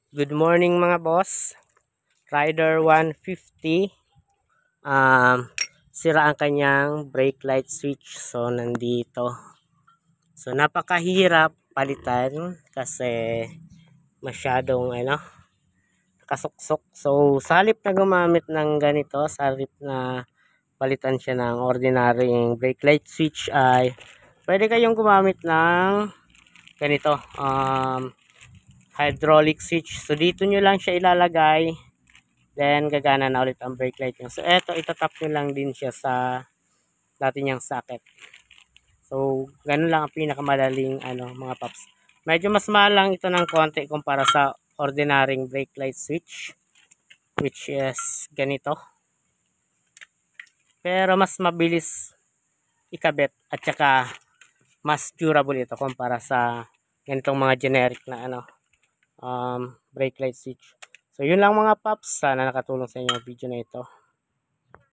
Good morning mga boss. Rider 150. Sira ang kanyang brake light switch. So nandito. So napakahirap palitan kasi masyadong kasuksok. So sa halip na gumamit ng ganito, sa halip na palitan siya ng ordinary brake light switch ay pwede kayong gumamit ng ganito. Hydraulic switch. So dito nyo lang siya ilalagay. Then, gagana na ulit ang brake light nyo. So, eto, itatap nyo lang din siya sa dati niyang socket. So, ganun lang ang pinakamadaling, mga paps. Medyo mas mahal lang ito ng konti kumpara sa ordinaryong brake light switch. Which is ganito. Pero, mas mabilis ikabit. At saka, mas durable ito kumpara sa ganitong mga generic na, brake light switch. So, yun lang mga paps. Sana nakatulong sa inyo ang video na ito.